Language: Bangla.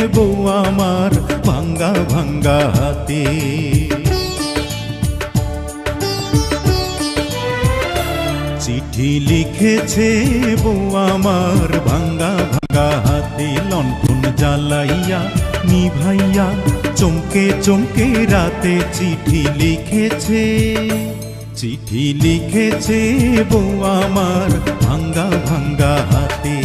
বউ আমার ভাঙ্গা ভাঙ্গা হাতে। চিঠি লিখেছে বউ আমার ভাঙ্গা ভাঙ্গা হাতে। লণ্ঠন জ্বালাইয়া নিভাইয়া চমকে চমকে রাতে চিঠি লিখেছে। চিঠি লিখেছে বউ আমার ভাঙ্গা ভাঙ্গা হাতে।